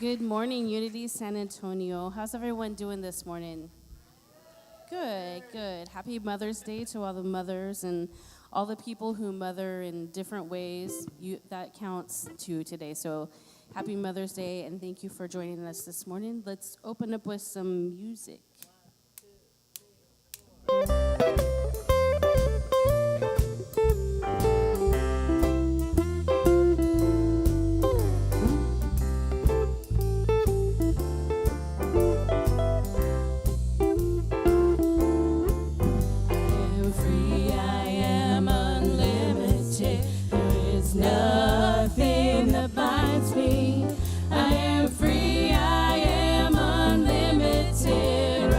Good morning, Unity San Antonio. How's everyone doing this morning? Good, good. Happy Mother's Day to all the mothers and all the people who mother in different ways. That counts too today. So happy Mother's Day, and thank you for joining us this morning. Let's open up with some music. Nothing that binds me. I am free, I am unlimited.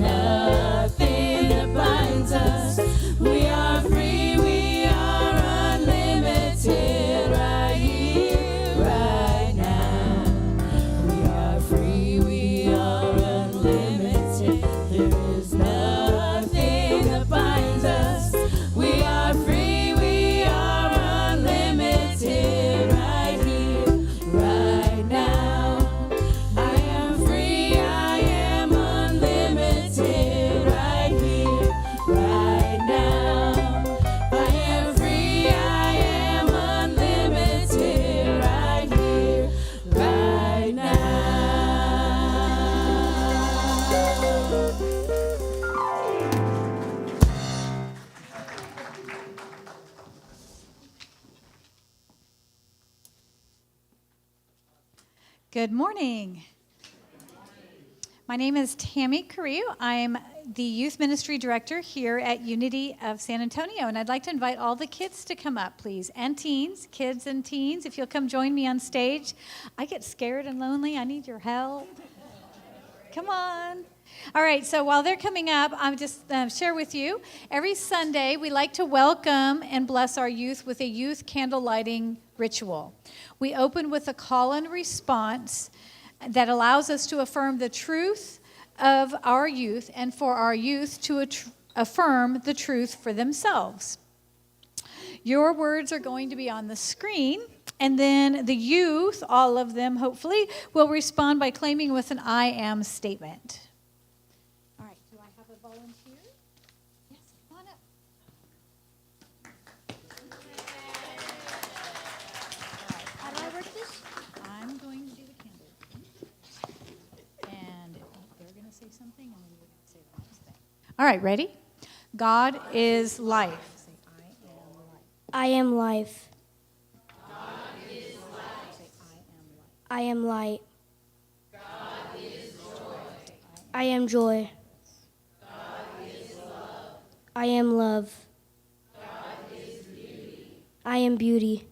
nothing that binds us. We are free, we are unlimited right here, right now. We are free, we are unlimited. There is nothing that binds us. We are free, we are unlimited right here, right now. I am free, I am unlimited right here, right now. I am free, I am unlimited right here, right now. Good morning. My name is Tammy Carew. I'm the Youth Ministry Director here at Unity of San Antonio, and I'd like to invite all the kids to come up, please, and teens, kids and teens. If you'll come join me on stage. I get scared and lonely. I need your help. Come on. All right, so while they're coming up, I'll just share with you. Every Sunday, we like to welcome and bless our youth with a youth candle lighting ritual. We open with a call and response that allows us to affirm the truth of our youth and for our youth to affirm the truth for themselves. Your words are going to be on the screen, and then the youth, all of them hopefully, will respond by claiming with an I am statement. All right, do I have a volunteer? Yes, come on up. How do I work this? I'm going to do the candle. And they're going to say something, and then you're going to say the next thing. All right, ready? God is life. Say, I am life. I am life. God is life. Say, I am light. God is joy. Say, I am joy. God is love. I am love. God is beauty. I am beauty.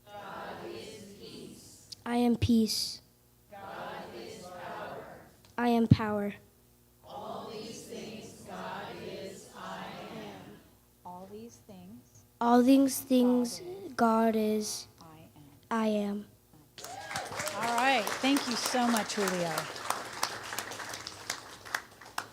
God is peace. I am peace. God is power. I am power. All these things God is, I am. All these things All these things God is, I am. I am. All right. Thank you so much, Julio.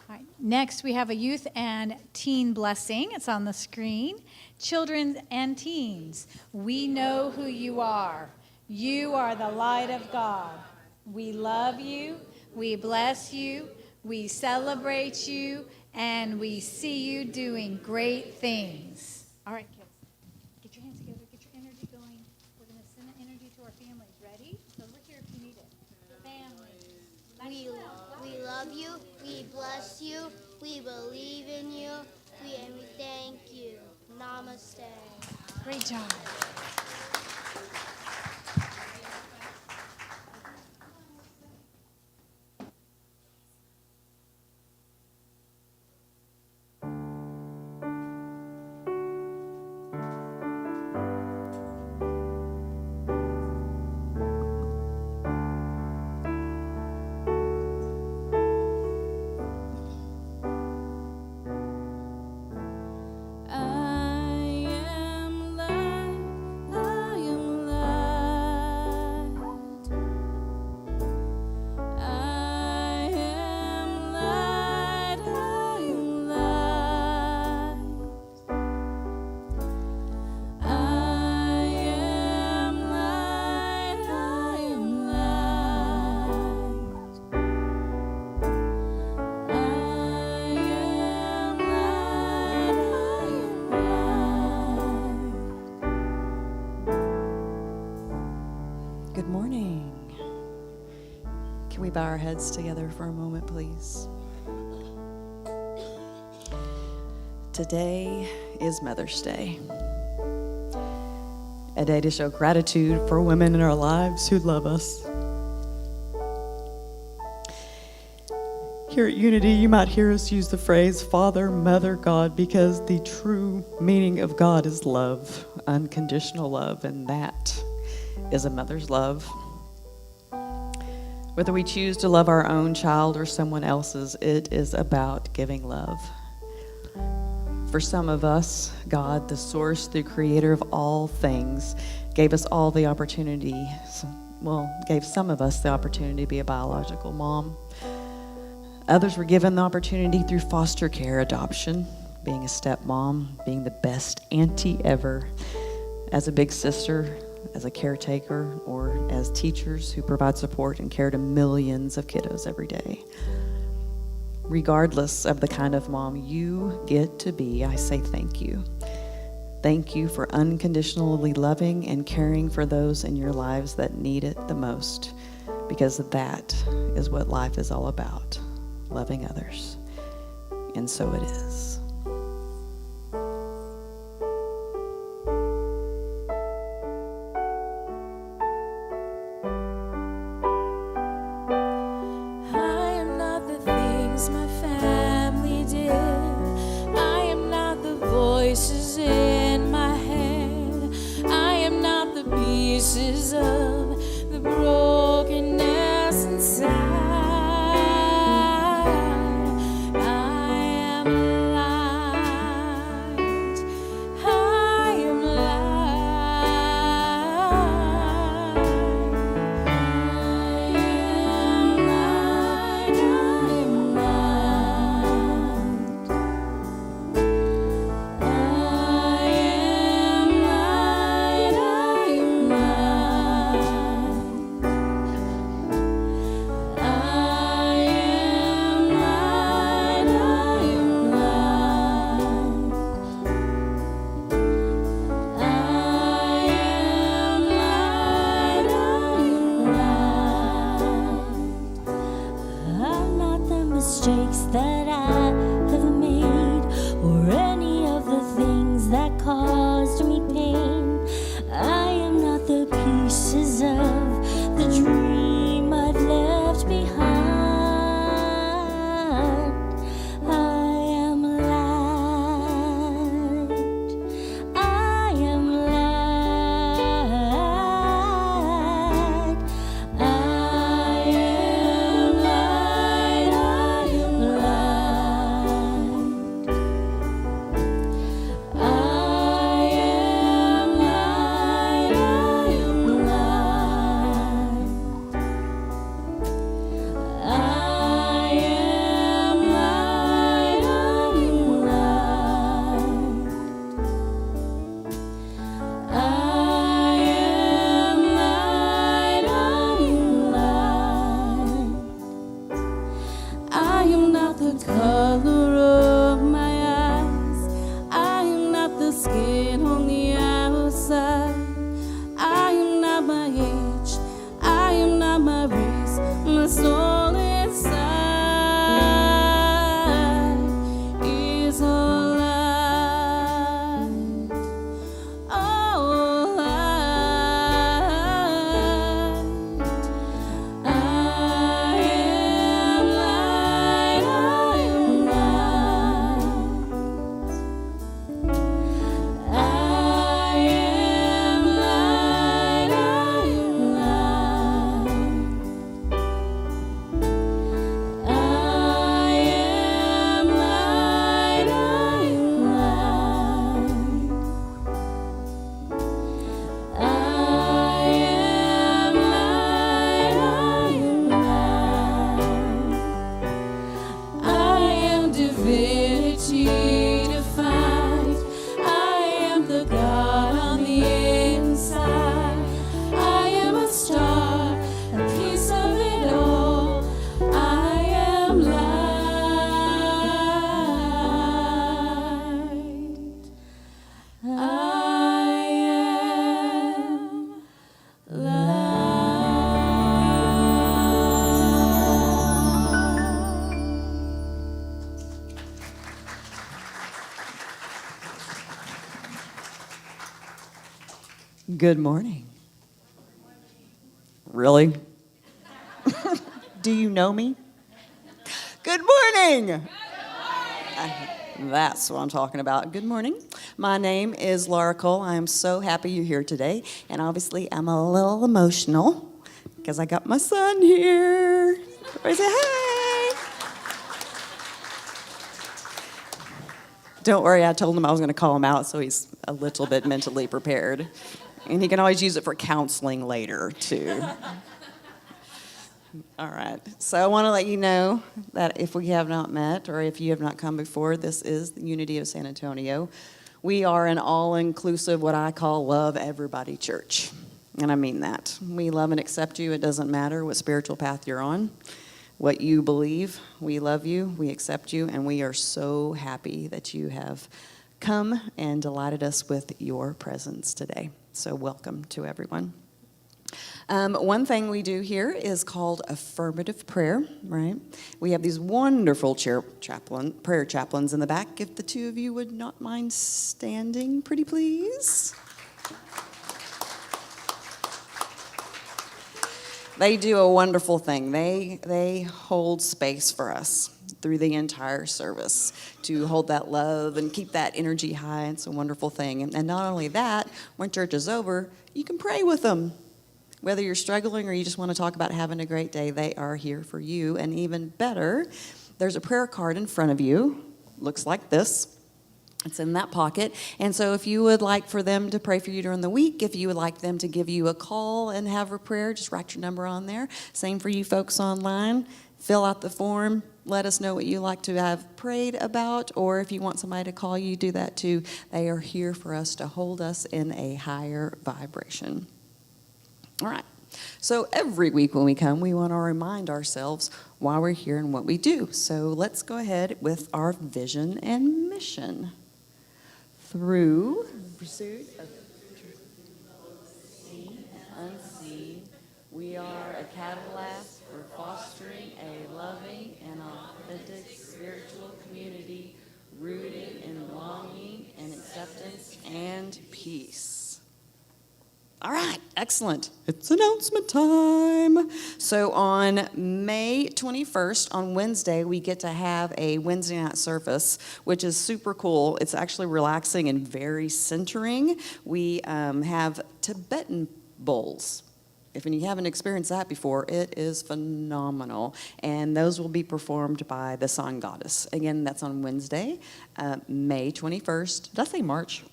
All right. Next, we have a youth and teen blessing. It's on the screen. Children and teens, we know who you are. You are the light of God. We love you. We bless you. We celebrate you. And we see you doing great things. All right, kids. Get your hands together. Get your energy going. We're going to send the energy to our families. Ready? It's over here if you need it. Families. We love you, we bless you, we believe in you, and we thank you. Namaste. Great job. Good morning. Can we bow our heads together for a moment, please? Today is Mother's Day, a day to show gratitude for women in our lives who love us. Here at Unity, you might hear us use the phrase Father, Mother, God, because the true meaning of God is love, unconditional love, and that is a mother's love. Whether we choose to love our own child or someone else's, it is about giving love. For some of us, God, the source, the creator of all things, gave us all the opportunity, gave some of us the opportunity to be a biological mom. Others were given the opportunity through foster care, adoption, being a stepmom, being the best auntie ever, as a big sister, as a caretaker, or as teachers who provide support and care to millions of kiddos every day. Regardless of the kind of mom you get to be, I say thank you. Thank you for unconditionally loving and caring for those in your lives that need it the most, because that is what life is all about, loving others. And so it is. mistakes that I have made, or any of the things that caused me pain. I am not the pieces of the dream I've left behind. I am light. I am light. I am light. I am light. I am light. I am light. I am light. I am light. I am not the color of my eyes. I am not the skin on the outside. I am not my age. I am not my race. My soul inside is alive. Oh, light. I am light. I am light. I am light. I am light. I am light. I am light. I am light. I am divinity defined. I am the God on the inside. I am a star, a piece of it all. I am light. I am Good morning. Really? Do you know me? Good morning. That's what I'm talking about. Good morning. My name is Laura Cole. I am so happy you're here today. And obviously, I'm a little emotional because I got my son here. Everybody say hey. Don't worry, I told him I was going to call him out, so he's a little bit mentally prepared. And he can always use it for counseling later, too. All right. So I want to let you know that if we have not met or if you have not come before, this is the Unity of San Antonio. We are an all-inclusive, what I call love everybody church. And I mean that. We love and accept you. It doesn't matter what spiritual path you're on, what you believe. We love you, we accept you, and we are so happy that you have come and delighted us with your presence today. So welcome to everyone. One thing we do here is called affirmative prayer, right? We have these wonderful prayer chaplains in the back. If the two of you would not mind standing, pretty please. They do a wonderful thing. They hold space for us through the entire service to hold that love and keep that energy high. It's a wonderful thing. And not only that, when church is over, you can pray with them. Whether you're struggling or you just want to talk about having a great day, they are here for you. And even better, there's a prayer card in front of you. Looks like this. It's in that pocket. And so if you would like for them to pray for you during the week, if you would like them to give you a call and have a prayer, just write your number on there. Same for you folks online. Fill out the form. Let us know what you like to have prayed about, or if you want somebody to call you, do that too. They are here for us to hold us in a higher vibration. All right. So every week when we come, we want to remind ourselves why we're here and what we do. So let's go ahead with our vision and mission. Through pursuit of seen and unseen, we are a catalyst for fostering a loving and authentic spiritual community rooted in belonging and acceptance and peace. All right, excellent. It's announcement time. So on May 21st, on Wednesday, we get to have a Wednesday night service, which is super cool. It's actually relaxing and very centering. We have Tibetan bowls. If you haven't experienced that before, it is phenomenal. And those will be performed by the Sun Goddess. Again, that's on Wednesday, May 21st. Did I say March?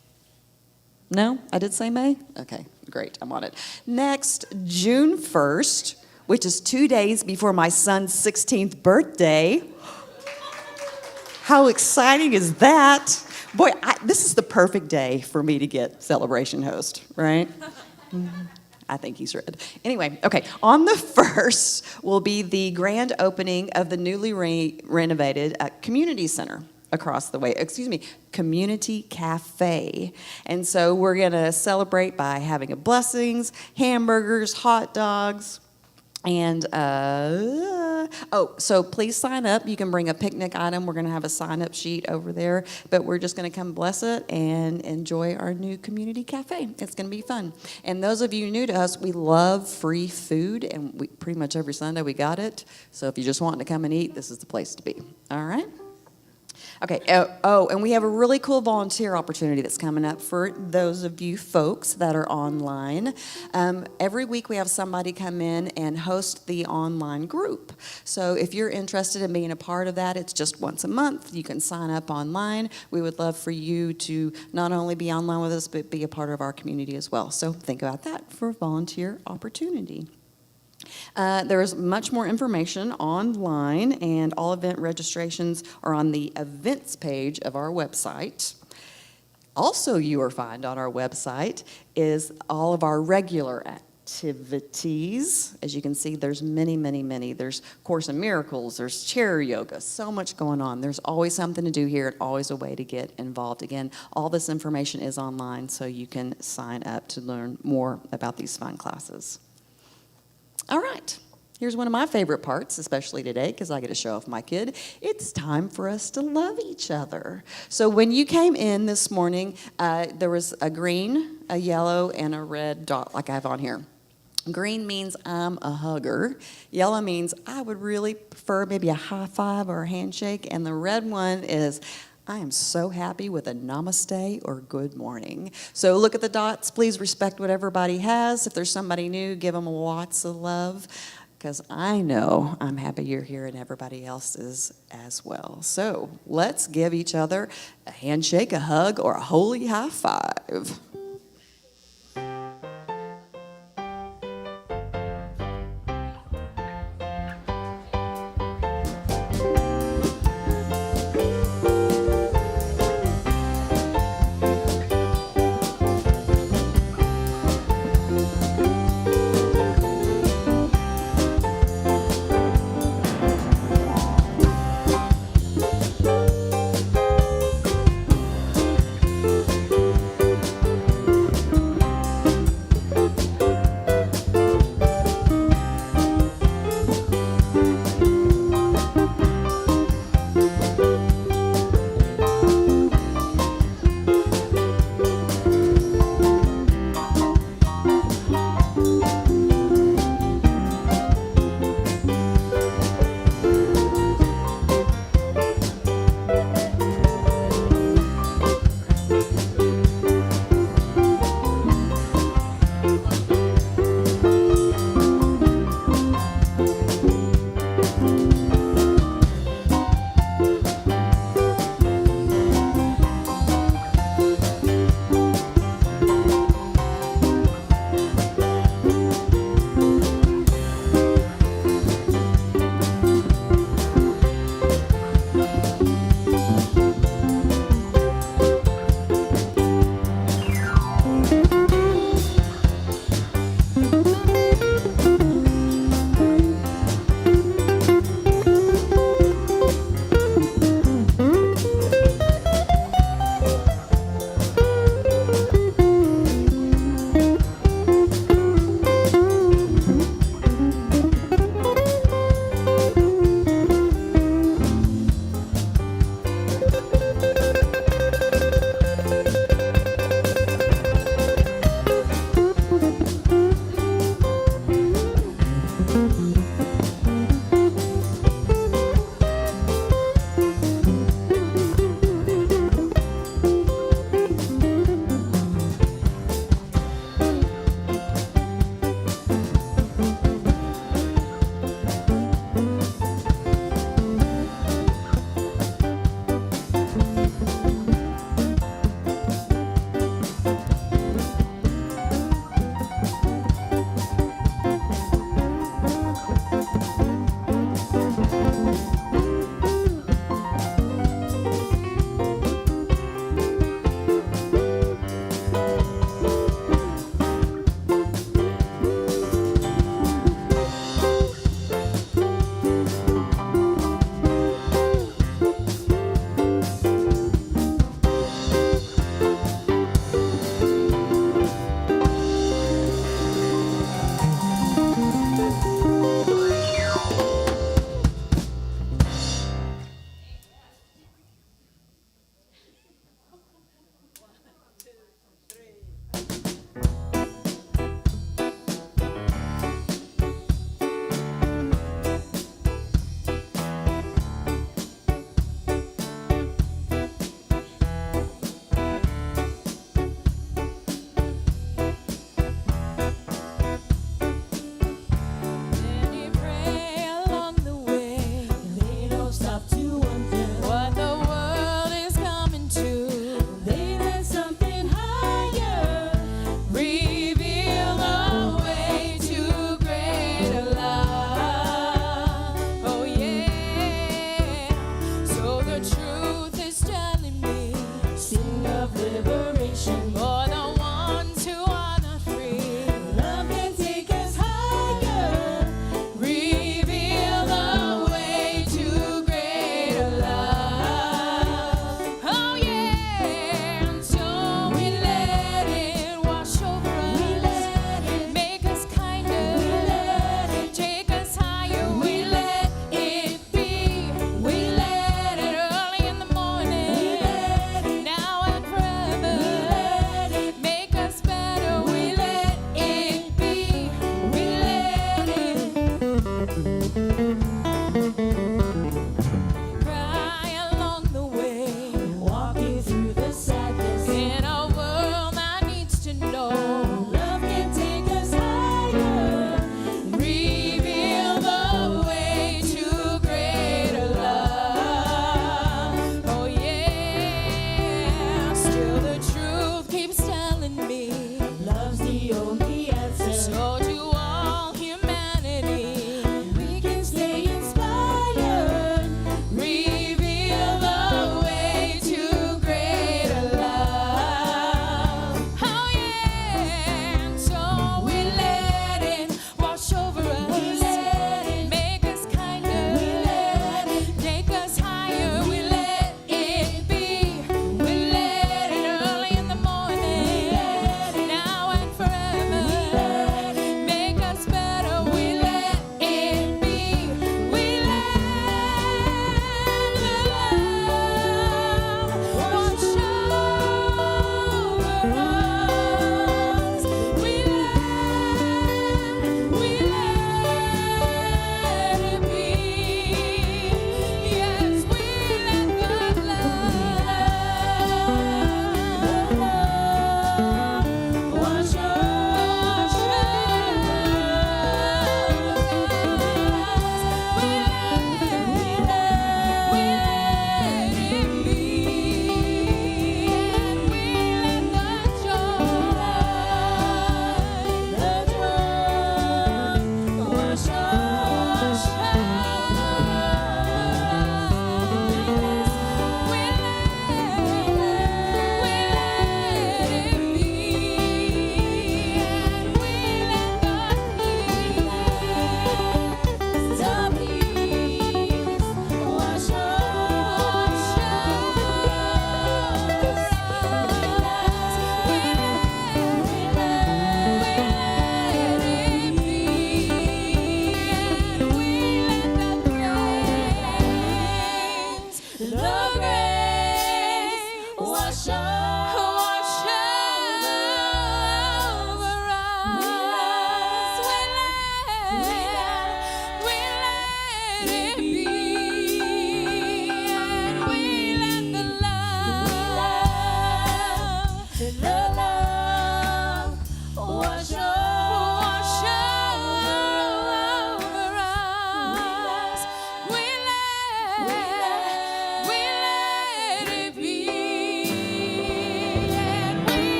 No? I did say May? Okay, great. I'm on it. Next, June 1st, which is 2 days before my son's 16th birthday. How exciting is that? Boy, this is the perfect day for me to get celebration host, right? I think he's red. Anyway, okay, on the 1st will be the grand opening of the newly renovated community center across the way, community cafe. And so we're going to celebrate by having a blessings, hamburgers, hot dogs, and so please sign up. You can bring a picnic item. We're going to have a sign-up sheet over there, but we're just going to come bless it and enjoy our new community cafe. It's going to be fun. And those of you new to us, we love free food, and pretty much every Sunday we got it. So if you just want to come and eat, this is the place to be. All right? Okay, and we have a really cool volunteer opportunity that's coming up for those of you folks that are online. Every week we have somebody come in and host the online group. So if you're interested in being a part of that, it's just once a month. You can sign up online. We would love for you to not only be online with us, but be a part of our community as well. So think about that for a volunteer opportunity. There is much more information online, and all event registrations are on the events page of our website. Also, you will find on our website is all of our regular activities. As you can see, there's many, many, many. There's Course in Miracles, there's chair yoga, so much going on. There's always something to do here and always a way to get involved. Again, all this information is online, so you can sign up to learn more about these fun classes. All right, here's one of my favorite parts, especially today, because I get to show off my kid. It's time for us to love each other. So when you came in this morning, there was a green, a yellow, and a red dot like I have on here. Green means I'm a hugger. Yellow means I would really prefer maybe a high five or a handshake. And the red one is I am so happy with a namaste or good morning. So look at the dots. Please respect what everybody has. If there's somebody new, give them lots of love, because I know I'm happy you're here and everybody else is as well. So let's give each other a handshake, a hug, or a holy high five.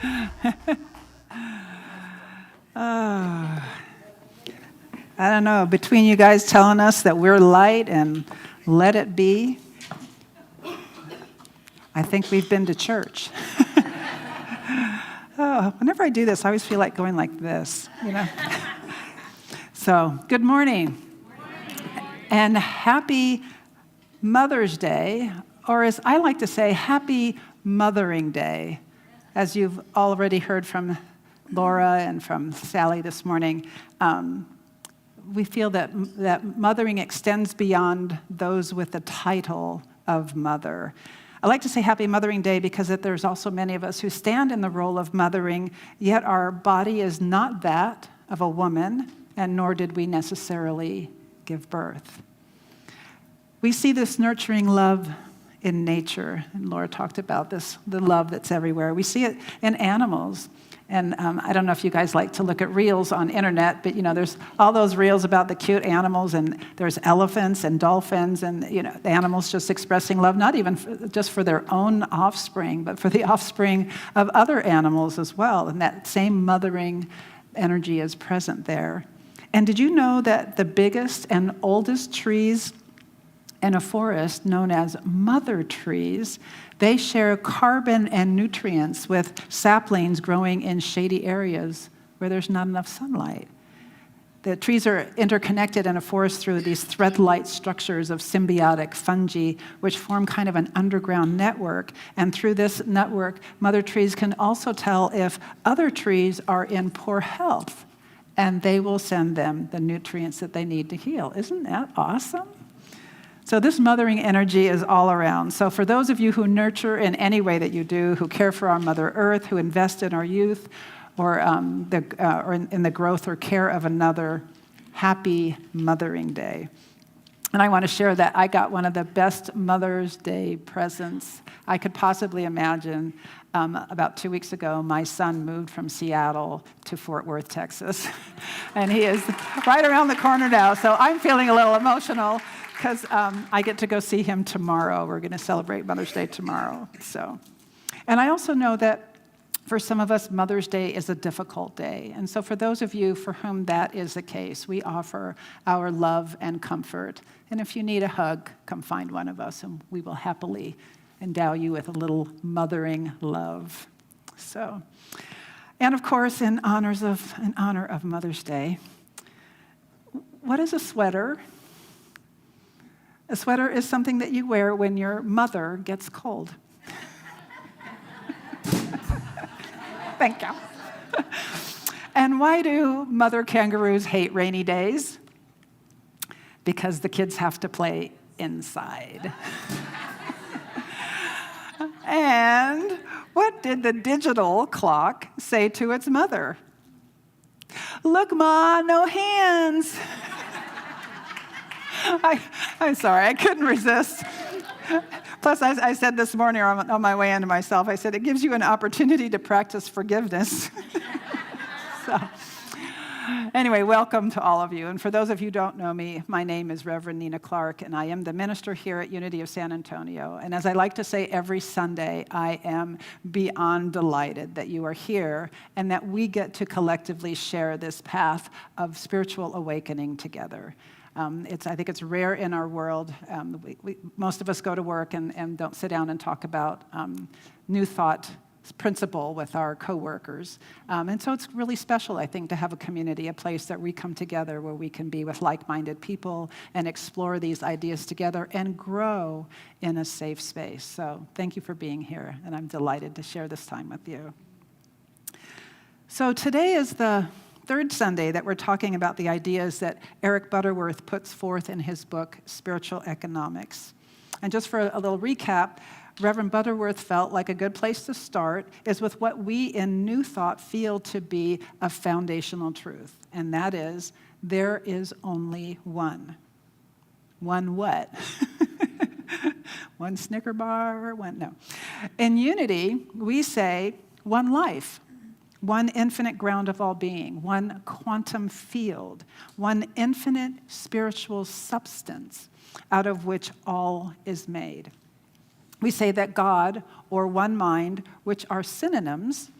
I don't know, between you guys telling us that we're light and let it be, I think we've been to church. Whenever I do this, I always feel like going like this, you know. So, good morning. And happy Mother's Day, or as I like to say, happy Mothering Day. As you've already heard from Laura and from Sally this morning, we feel that mothering extends beyond those with the title of mother. I like to say Happy Mothering Day because there's also many of us who stand in the role of mothering, yet our body is not that of a woman, and nor did we necessarily give birth. We see this nurturing love in nature, and Laura talked about this, the love that's everywhere. We see it in animals. And I don't know if you guys like to look at reels on internet, but there's all those reels about the cute animals, and there's elephants and dolphins, and the animals just expressing love, not even just for their own offspring, but for the offspring of other animals as well. And that same mothering energy is present there. And did you know that the biggest and oldest trees in a forest, known as mother trees, they share carbon and nutrients with saplings growing in shady areas where there's not enough sunlight. The trees are interconnected in a forest through these thread-like structures of symbiotic fungi, which form kind of an underground network. And through this network, mother trees can also tell if other trees are in poor health, and they will send them the nutrients that they need to heal. Isn't that awesome? So this mothering energy is all around. So for those of you who nurture in any way that you do, who care for our Mother Earth, who invest in our youth, or in the growth or care of another, happy Mothering Day. And I want to share that I got one of the best Mother's Day presents I could possibly imagine. About 2 weeks ago, my son moved from Seattle to Fort Worth, Texas. And he is right around the corner now. So I'm feeling a little emotional because I get to go see him tomorrow. We're going to celebrate Mother's Day tomorrow. And I also know that for some of us, Mother's Day is a difficult day. And so for those of you for whom that is the case, we offer our love and comfort. And if you need a hug, come find one of us, and we will happily endow you with a little mothering love. And of course, in honor of Mother's Day, what is a sweater? A sweater is something that you wear when your mother gets cold. Thank you. And why do mother kangaroos hate rainy days? Because the kids have to play inside. And what did the digital clock say to its mother? Look, Ma, no hands. I'm sorry, I couldn't resist. Plus, I said this morning on my way into myself, I said, it gives you an opportunity to practice forgiveness. Anyway, welcome to all of you. And for those of you who don't know me, my name is Reverend Nina Clark, and I am the minister here at Unity of San Antonio. And as I like to say every Sunday, I am beyond delighted that you are here and that we get to collectively share this path of spiritual awakening together. I think it's rare in our world. Most of us go to work and don't sit down and talk about New Thought principle with our coworkers. And so it's really special, I think, to have a community, a place that we come together where we can be with like-minded people and explore these ideas together and grow in a safe space. So thank you for being here, and I'm delighted to share this time with you. So today is the third Sunday that we're talking about the ideas that Eric Butterworth puts forth in his book, Spiritual Economics. And just for a little recap, Reverend Butterworth felt like a good place to start is with what we in New Thought feel to be a foundational truth, and that is, there is only one. One what? One Snicker bar? No. In Unity, we say one life. One infinite ground of all being, one quantum field, one infinite spiritual substance out of which all is made. We say that God, or one mind, which are synonyms,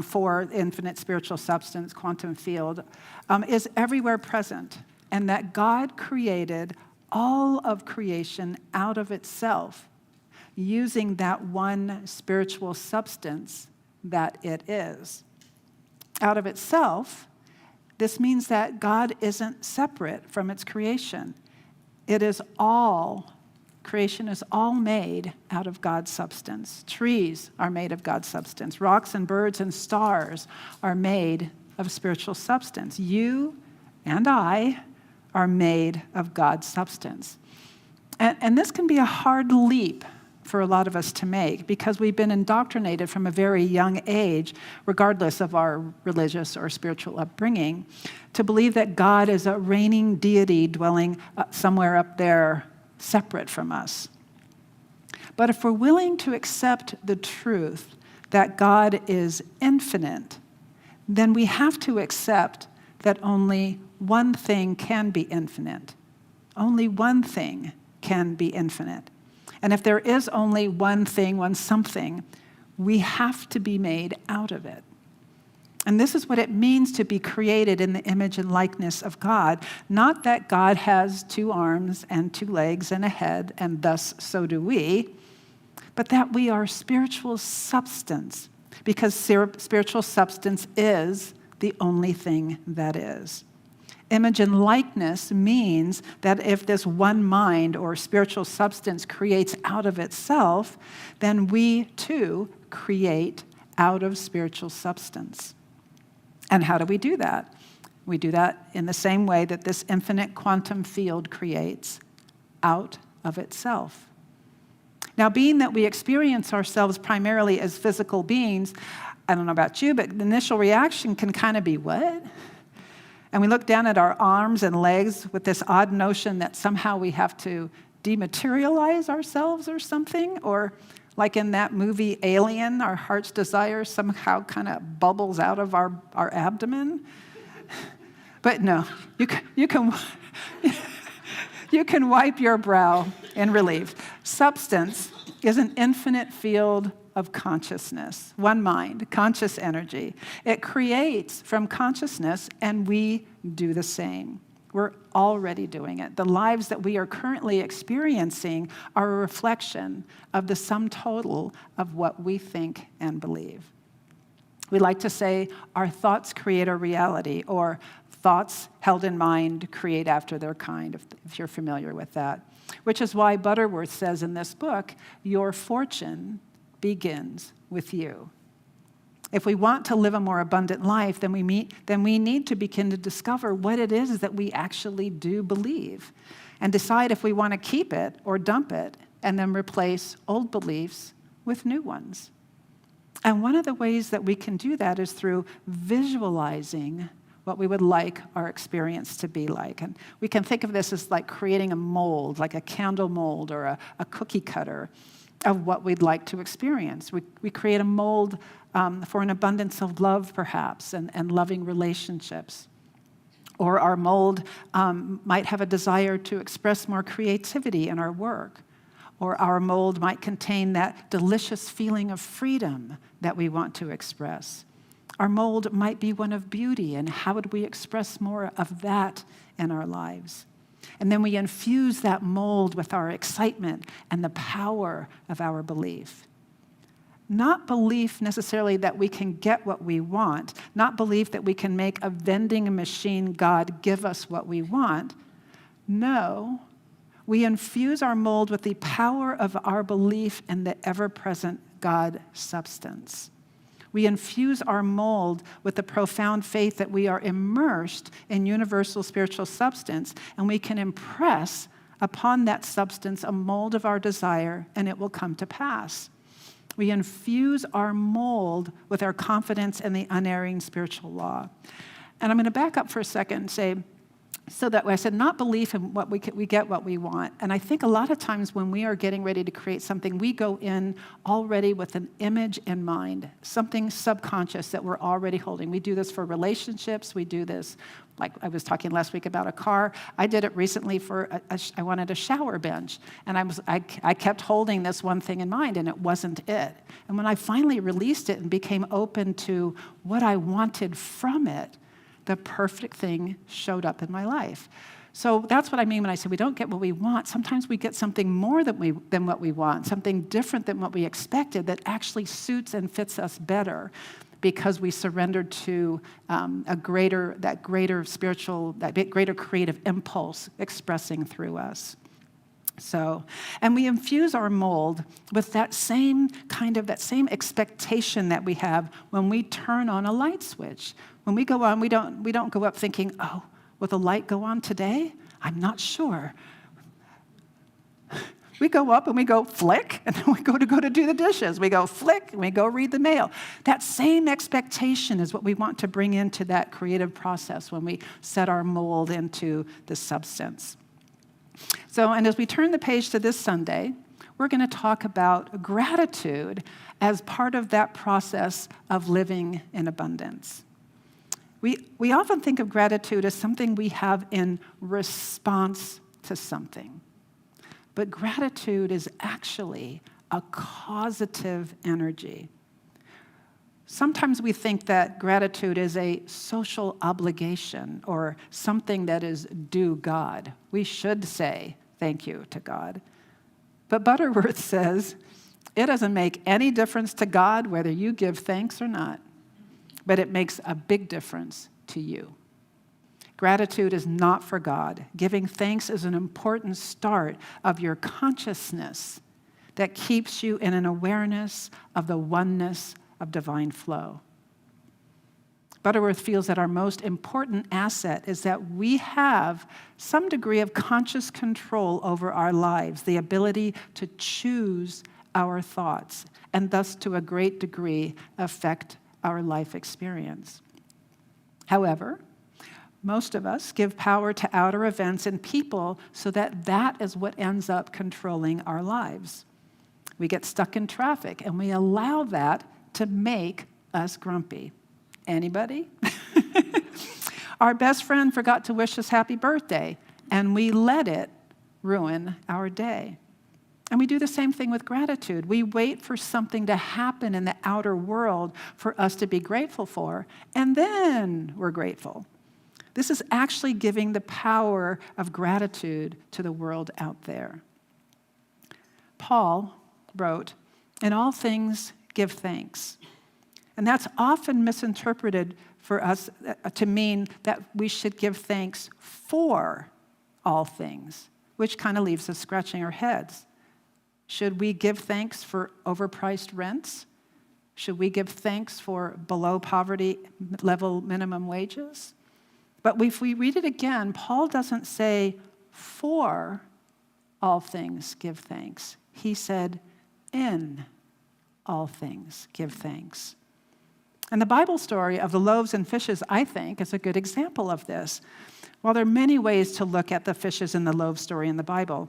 for infinite spiritual substance, quantum field, is everywhere present, and that God created all of creation out of itself, using that one spiritual substance that it is. Out of itself, this means that God isn't separate from its creation. Creation is all made out of God's substance. Trees are made of God's substance. Rocks and birds and stars are made of spiritual substance. You and I are made of God's substance. And this can be a hard leap for a lot of us to make because we've been indoctrinated from a very young age, regardless of our religious or spiritual upbringing, to believe that God is a reigning deity dwelling somewhere up there, separate from us. But if we're willing to accept the truth that God is infinite, then we have to accept that only one thing can be infinite. Only one thing can be infinite. And if there is only one thing, one something, we have to be made out of it. And this is what it means to be created in the image and likeness of God. Not that God has 2 arms and 2 legs and a head, and thus so do we, but that we are spiritual substance, because spiritual substance is the only thing that is. Image and likeness means that if this one mind or spiritual substance creates out of itself, then we too create out of spiritual substance. And how do we do that? We do that in the same way that this infinite quantum field creates out of itself. Now, being that we experience ourselves primarily as physical beings, I don't know about you, but the initial reaction can kind of be, what? And we look down at our arms and legs with this odd notion that somehow we have to dematerialize ourselves or something, or like in that movie Alien, our heart's desire somehow kind of bubbles out of our abdomen. But no, you can wipe your brow in relief. Substance is an infinite field of consciousness, one mind, conscious energy. It creates from consciousness, and we do the same. We're already doing it. The lives that we are currently experiencing are a reflection of the sum total of what we think and believe. We like to say our thoughts create our reality, or thoughts held in mind create after their kind, if you're familiar with that. Which is why Butterworth says in this book, your fortune begins with you. If we want to live a more abundant life, then we need to begin to discover what it is that we actually do believe and decide if we want to keep it or dump it and then replace old beliefs with new ones. And one of the ways that we can do that is through visualizing what we would like our experience to be like. And we can think of this as like creating a mold, like a candle mold or a cookie cutter of what we'd like to experience. We create a mold for an abundance of love, perhaps, and loving relationships. Or our mold might have a desire to express more creativity in our work. Or our mold might contain that delicious feeling of freedom that we want to express. Our mold might be one of beauty, and how would we express more of that in our lives? And then we infuse that mold with our excitement and the power of our belief. Not belief necessarily that we can get what we want, not belief that we can make a vending machine God give us what we want. No, we infuse our mold with the power of our belief in the ever-present God substance. We infuse our mold with the profound faith that we are immersed in universal spiritual substance, and we can impress upon that substance a mold of our desire, and it will come to pass. We infuse our mold with our confidence in the unerring spiritual law. And I'm going to back up for a second and say, So that way I said, not belief in what we get what we want. And I think a lot of times when we are getting ready to create something, we go in already with an image in mind, something subconscious that we're already holding. We do this for relationships. We do this, like I was talking last week about a car. I did it recently for, I wanted a shower bench. And I kept holding this one thing in mind, and it wasn't it. And when I finally released it and became open to what I wanted from it, the perfect thing showed up in my life. So that's what I mean when I say we don't get what we want. Sometimes we get something more than what we want, something different than what we expected that actually suits and fits us better because we surrendered to that greater creative impulse expressing through us. So, and we infuse our mold with that same expectation that we have when we turn on a light switch. When we go on, we don't go up thinking, oh, will the light go on today? I'm not sure. We go up and we go flick, and then we go to do the dishes. We go flick, and we go read the mail. That same expectation is what we want to bring into that creative process when we set our mold into the substance. So, and as we turn the page to this Sunday, we're going to talk about gratitude as part of that process of living in abundance. We often think of gratitude as something we have in response to something. But gratitude is actually a causative energy. Sometimes we think that gratitude is a social obligation or something that is due God. We should say thank you to God. But Butterworth says, it doesn't make any difference to God whether you give thanks or not, but it makes a big difference to you. Gratitude is not for God. Giving thanks is an important start of your consciousness that keeps you in an awareness of the oneness of divine flow. Butterworth feels that our most important asset is that we have some degree of conscious control over our lives, the ability to choose our thoughts, and thus to a great degree affect our life experience. However, most of us give power to outer events and people so that is what ends up controlling our lives. We get stuck in traffic and we allow that to make us grumpy. Anybody? Our best friend forgot to wish us happy birthday and we let it ruin our day. And we do the same thing with gratitude. We wait for something to happen in the outer world for us to be grateful for, and then we're grateful. This is actually giving the power of gratitude to the world out there. Paul wrote, "In all things give thanks." And that's often misinterpreted for us to mean that we should give thanks for all things, which kind of leaves us scratching our heads. Should we give thanks for overpriced rents? Should we give thanks for below poverty level minimum wages? But if we read it again, Paul doesn't say, for all things give thanks. He said, in all things give thanks. And the Bible story of the loaves and fishes, I think, is a good example of this. While there are many ways to look at the fishes and the loaves story in the Bible,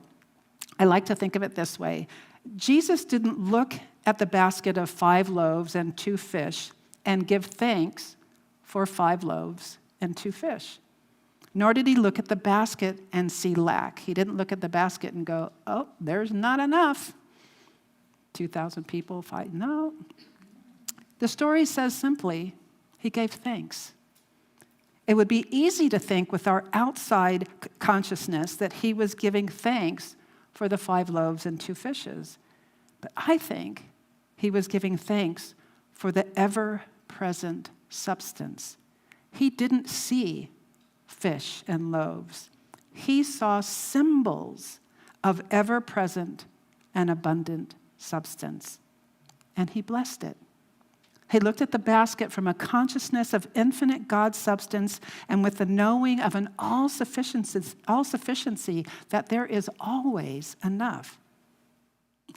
I like to think of it this way. Jesus didn't look at the basket of 5 loaves and 2 fish and give thanks for 5 loaves and 2 fish. Nor did he look at the basket and see lack. He didn't look at the basket and go, oh, there's not enough. 2,000 people, 5, no. The story says simply, he gave thanks. It would be easy to think with our outside consciousness that he was giving thanks for the 5 loaves and 2 fishes. But I think he was giving thanks for the ever-present substance. He didn't see fish and loaves. He saw symbols of ever-present and abundant substance, and he blessed it. He looked at the basket from a consciousness of infinite God substance and with the knowing of an all-sufficiency that there is always enough.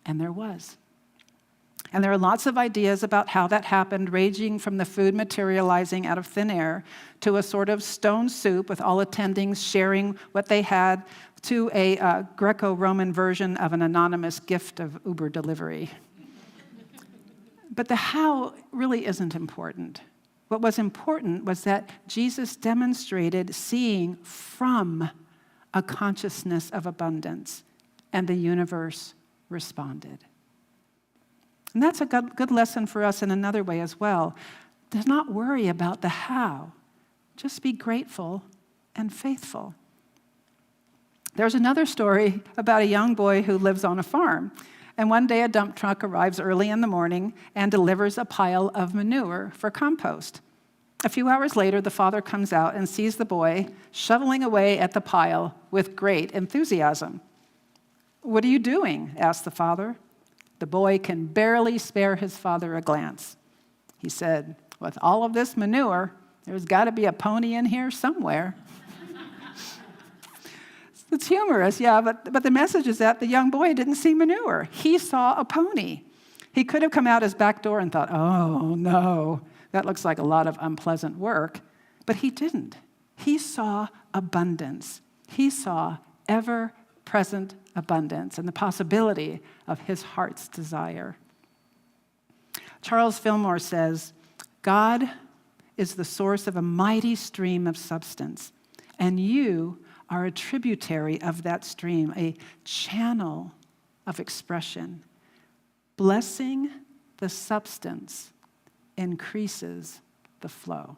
And there was. And there are lots of ideas about how that happened, ranging from the food materializing out of thin air to a sort of stone soup with all attendings sharing what they had, to a Greco-Roman version of an anonymous gift of Uber delivery. But the how really isn't important. What was important was that Jesus demonstrated seeing from a consciousness of abundance, and the universe responded. And that's a good lesson for us in another way as well. Do not worry about the how. Just be grateful and faithful. There's another story about a young boy who lives on a farm. And one day a dump truck arrives early in the morning and delivers a pile of manure for compost. A few hours later, the father comes out and sees the boy shoveling away at the pile with great enthusiasm. "What are you doing?" asked the father. The boy can barely spare his father a glance. He said, "With all of this manure, there's got to be a pony in here somewhere." It's humorous, yeah, but the message is that the young boy didn't see manure. He saw a pony. He could have come out his back door and thought, "Oh, no, that looks like a lot of unpleasant work." But he didn't. He saw abundance. He saw ever-present abundance and the possibility of his heart's desire. Charles Fillmore says, "God is the source of a mighty stream of substance, and you are a tributary of that stream, a channel of expression. Blessing the substance increases the flow."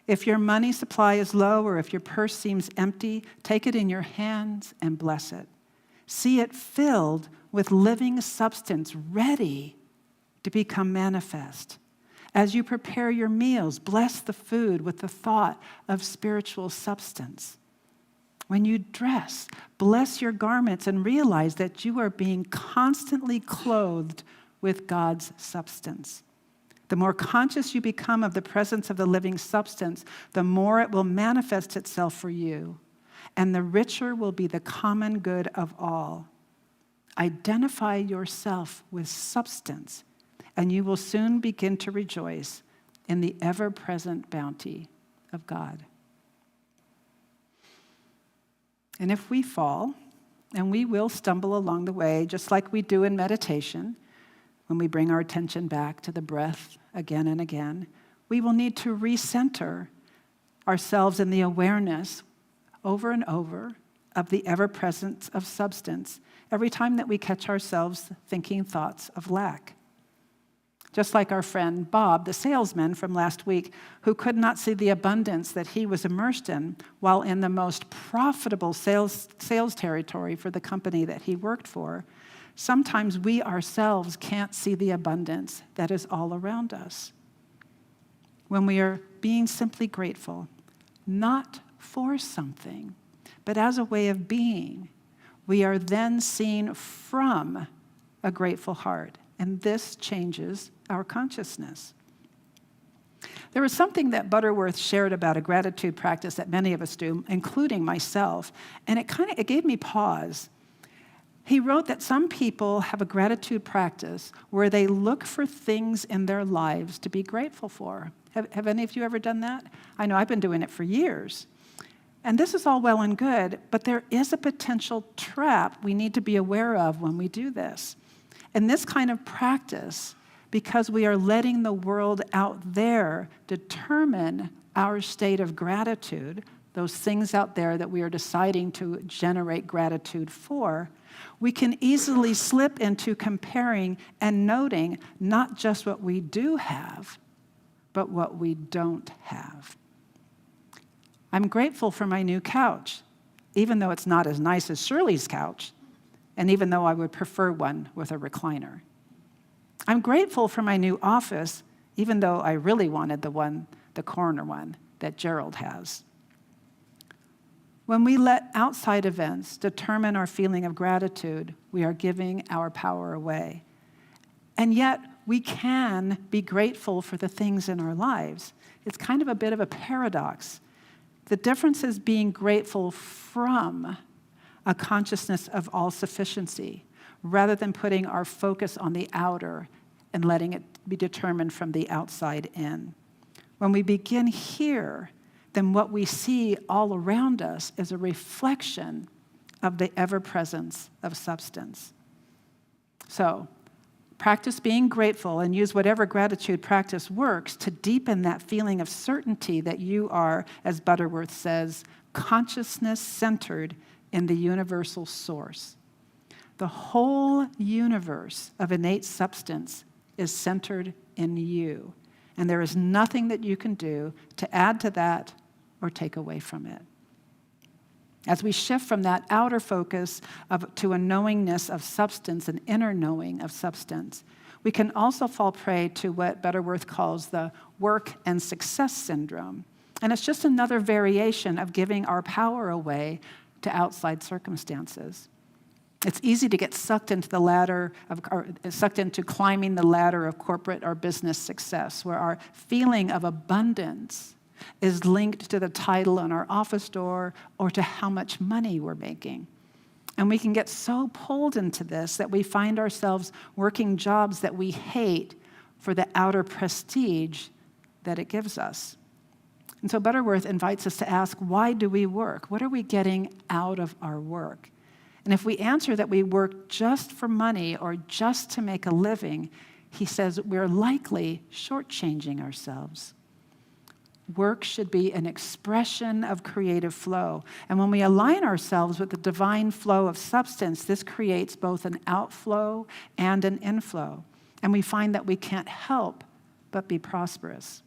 If your money supply is low or if your purse seems empty, take it in your hands and bless it. See it filled with living substance ready to become manifest. As you prepare your meals, bless the food with the thought of spiritual substance. When you dress, bless your garments and realize that you are being constantly clothed with God's substance. The more conscious you become of the presence of the living substance, the more it will manifest itself for you, and the richer will be the common good of all. Identify yourself with substance, and you will soon begin to rejoice in the ever-present bounty of God. And if we fall, and we will stumble along the way, just like we do in meditation, when we bring our attention back to the breath again and again, we will need to recenter ourselves in the awareness over and over of the ever-presence of substance every time that we catch ourselves thinking thoughts of lack. Just like our friend Bob, the salesman from last week, who could not see the abundance that he was immersed in while in the most profitable sales territory for the company that he worked for. Sometimes we ourselves can't see the abundance that is all around us. When we are being simply grateful, not for something, but as a way of being, we are then seen from a grateful heart, and this changes our consciousness. There was something that Butterworth shared about a gratitude practice that many of us do, including myself, and it gave me pause. He wrote that some people have a gratitude practice where they look for things in their lives to be grateful for. Have any of you ever done that? I know I've been doing it for years. And this is all well and good, but there is a potential trap we need to be aware of when we do this. And this kind of practice, because we are letting the world out there determine our state of gratitude, those things out there that we are deciding to generate gratitude for, we can easily slip into comparing and noting not just what we do have, but what we don't have. I'm grateful for my new couch, even though it's not as nice as Shirley's couch, and even though I would prefer one with a recliner. I'm grateful for my new office, even though I really wanted the corner one that Gerald has. When we let outside events determine our feeling of gratitude, we are giving our power away. And yet, we can be grateful for the things in our lives. It's kind of a bit of a paradox. The difference is being grateful from a consciousness of all sufficiency, rather than putting our focus on the outer and letting it be determined from the outside in. When we begin here, then what we see all around us is a reflection of the ever-presence of substance. So, practice being grateful and use whatever gratitude practice works to deepen that feeling of certainty that you are, as Butterworth says, consciousness centered in the universal source. The whole universe of innate substance is centered in you, and there is nothing that you can do to add to that or take away from it. As we shift from that outer focus to a knowingness of substance, an inner knowing of substance, we can also fall prey to what Butterworth calls the work and success syndrome. And it's just another variation of giving our power away to outside circumstances. It's easy to get sucked into climbing the ladder of corporate or business success, where our feeling of abundance is linked to the title on our office door or to how much money we're making. And we can get so pulled into this that we find ourselves working jobs that we hate for the outer prestige that it gives us. And so Butterworth invites us to ask, why do we work? What are we getting out of our work? And if we answer that we work just for money or just to make a living, he says we're likely shortchanging ourselves. Work should be an expression of creative flow. And when we align ourselves with the divine flow of substance, this creates both an outflow and an inflow. And we find that we can't help but be prosperous.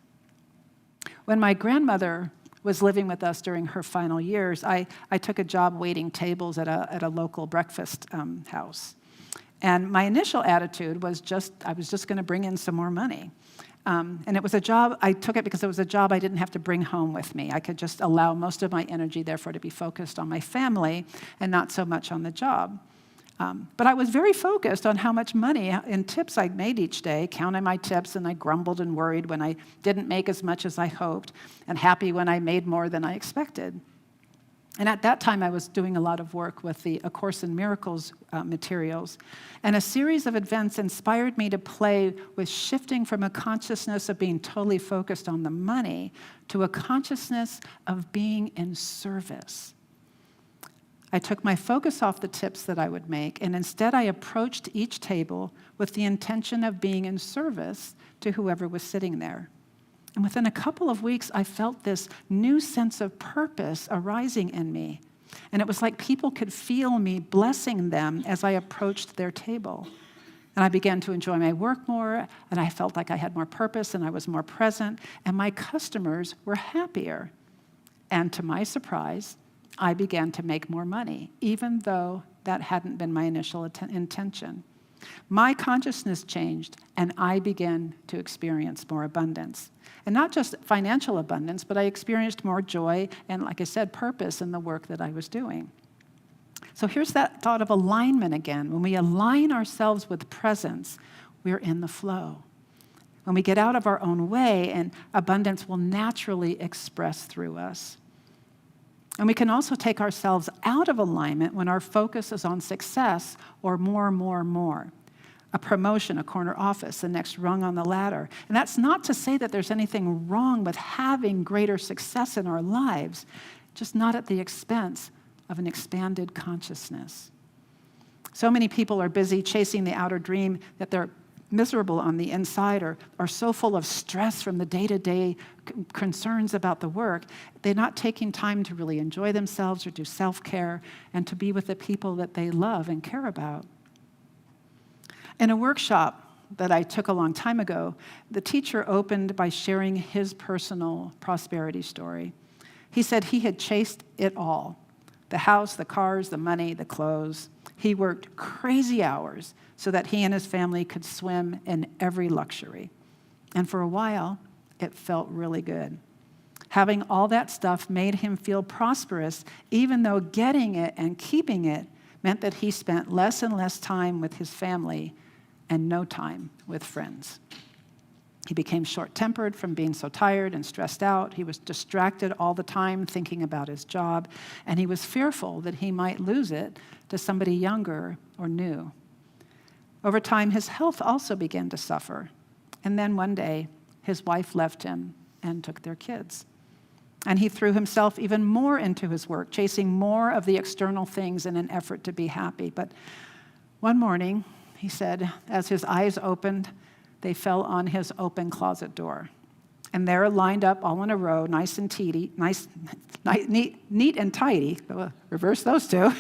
When my grandmother was living with us during her final years, I took a job waiting tables at a local breakfast house. And my initial attitude was I was just going to bring in some more money. And it was a job, I took it because it was a job I didn't have to bring home with me. I could just allow most of my energy, therefore, to be focused on my family and not so much on the job. But I was very focused on how much money in tips I made each day, counting my tips, and I grumbled and worried when I didn't make as much as I hoped, and happy when I made more than I expected. And at that time, I was doing a lot of work with the A Course in Miracles materials. And a series of events inspired me to play with shifting from a consciousness of being totally focused on the money to a consciousness of being in service. I took my focus off the tips that I would make, and instead I approached each table with the intention of being in service to whoever was sitting there. And within a couple of weeks, I felt this new sense of purpose arising in me. And it was like people could feel me blessing them as I approached their table. And I began to enjoy my work more, and I felt like I had more purpose, and I was more present, and my customers were happier. And to my surprise, I began to make more money, even though that hadn't been my initial intention. My consciousness changed, and I began to experience more abundance. And not just financial abundance, but I experienced more joy and, like I said, purpose in the work that I was doing. So here's that thought of alignment again. When we align ourselves with presence, we're in the flow. When we get out of our own way, and abundance will naturally express through us. And we can also take ourselves out of alignment when our focus is on success or more. A promotion, a corner office, the next rung on the ladder. And that's not to say that there's anything wrong with having greater success in our lives, just not at the expense of an expanded consciousness. So many people are busy chasing the outer dream that they're miserable on the inside or so full of stress from the day-to-day concerns about the work, they're not taking time to really enjoy themselves or do self-care and to be with the people that they love and care about. In a workshop that I took a long time ago, the teacher opened by sharing his personal prosperity story. He said he had chased it all: the house, the cars, the money, the clothes. He worked crazy hours so that he and his family could swim in every luxury. And for a while, it felt really good. Having all that stuff made him feel prosperous, even though getting it and keeping it meant that he spent less and less time with his family and no time with friends. He became short-tempered from being so tired and stressed out. He was distracted all the time thinking about his job, and he was fearful that he might lose it to somebody younger or new. Over time, his health also began to suffer. And then one day, his wife left him and took their kids. And he threw himself even more into his work, chasing more of the external things in an effort to be happy. But one morning, he said, as his eyes opened, they fell on his open closet door. And there, lined up all in a row, nice and tidy, neat and tidy, reverse those two,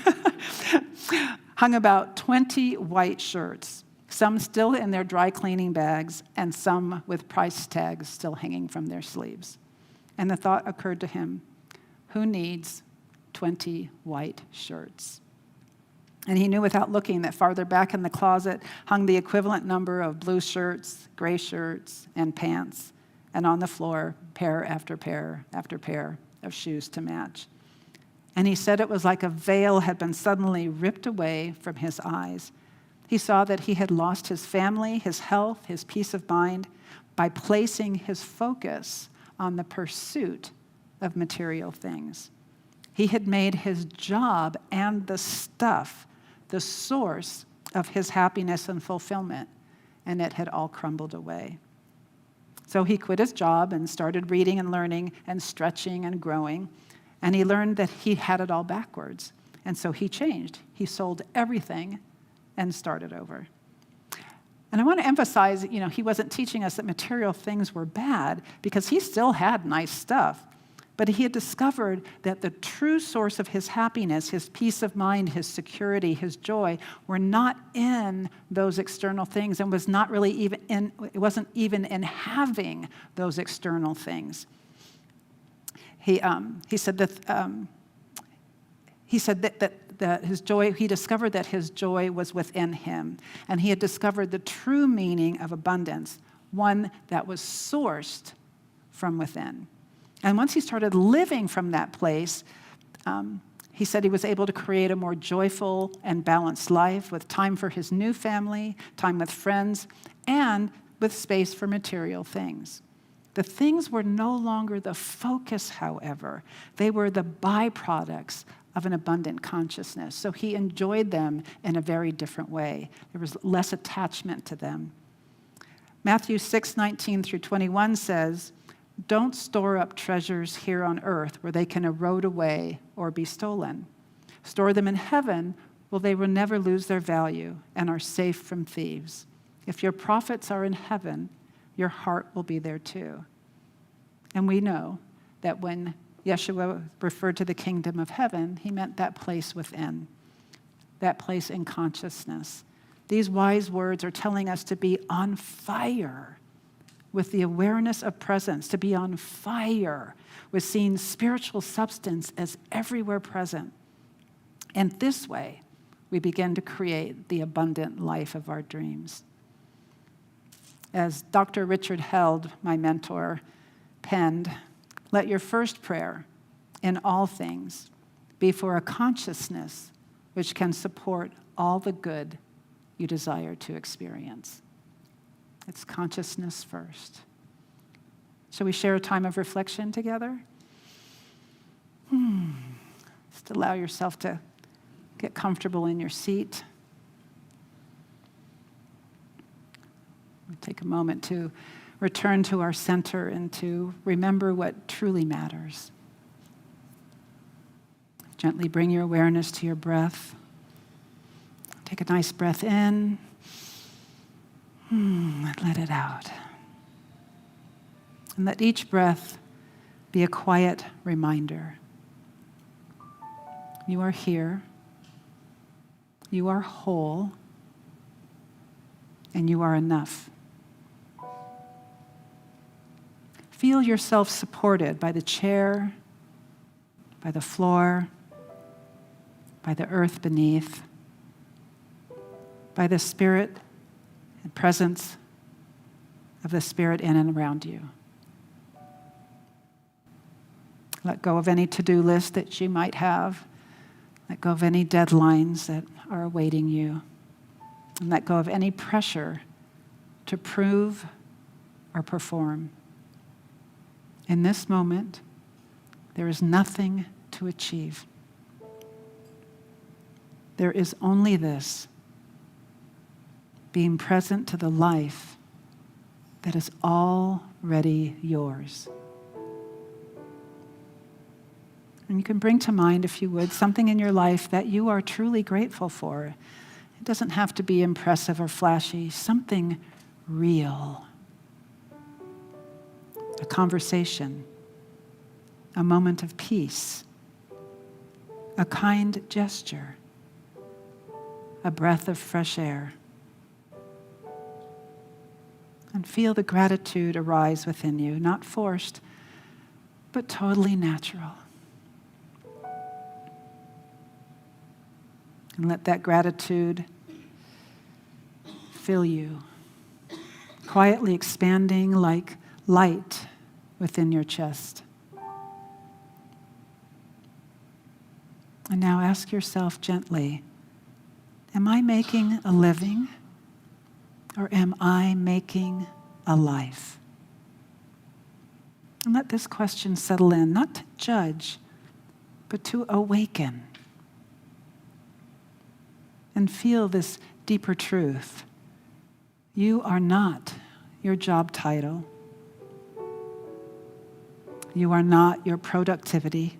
hung about 20 white shirts, some still in their dry cleaning bags and some with price tags still hanging from their sleeves. And the thought occurred to him, who needs 20 white shirts? And he knew without looking that farther back in the closet hung the equivalent number of blue shirts, gray shirts, and pants, and on the floor, pair after pair after pair of shoes to match. And he said it was like a veil had been suddenly ripped away from his eyes. He saw that he had lost his family, his health, his peace of mind by placing his focus on the pursuit of material things. He had made his job and the stuff the source of his happiness and fulfillment, and it had all crumbled away. So he quit his job and started reading and learning and stretching and growing, and he learned that he had it all backwards. And so he changed. He sold everything and started over. And I want to emphasize, he wasn't teaching us that material things were bad, because he still had nice stuff. But he had discovered that the true source of his happiness, his peace of mind, his security, his joy, were not in those external things, and was not really it wasn't even in having those external things. He said that his joy, he discovered that his joy was within him, and he had discovered the true meaning of abundance, one that was sourced from within. And once he started living from that place, he said he was able to create a more joyful and balanced life with time for his new family, time with friends, and with space for material things. The things were no longer the focus, however. They were the byproducts of an abundant consciousness. So he enjoyed them in a very different way. There was less attachment to them. Matthew 6:19 through 21 says, "Don't store up treasures here on earth where they can erode away or be stolen. Store them in heaven where they will never lose their value and are safe from thieves. If your profits are in heaven, your heart will be there too." And we know that when Yeshua referred to the kingdom of heaven, he meant that place within, that place in consciousness. These wise words are telling us to be on fire with the awareness of presence, to be on fire with seeing spiritual substance as everywhere present. And this way, we begin to create the abundant life of our dreams. As Dr. Richard Held, my mentor, penned, "Let your first prayer in all things be for a consciousness which can support all the good you desire to experience." It's consciousness first. Shall we share a time of reflection together? Just allow yourself to get comfortable in your seat. We'll take a moment to return to our center and to remember what truly matters. Gently bring your awareness to your breath. Take a nice breath in. Let it out. And let each breath be a quiet reminder. You are here. You are whole. And you are enough. Feel yourself supported by the chair, by the floor, by the earth beneath, by the Spirit and presence of the Spirit in and around you. Let go of any to-do list that you might have. Let go of any deadlines that are awaiting you. And let go of any pressure to prove or perform. In this moment, there is nothing to achieve. There is only this. being present to the life that is already yours. And you can bring to mind, if you would, something in your life that you are truly grateful for. It doesn't have to be impressive or flashy, something real. A conversation, a moment of peace, a kind gesture, a breath of fresh air. And feel the gratitude arise within you, not forced, but totally natural. And let that gratitude fill you, quietly expanding like light within your chest. And now ask yourself gently, am I making a living or am I making a life? And let this question settle in, not to judge, but to awaken. And feel this deeper truth. You are not your job title. You are not your productivity.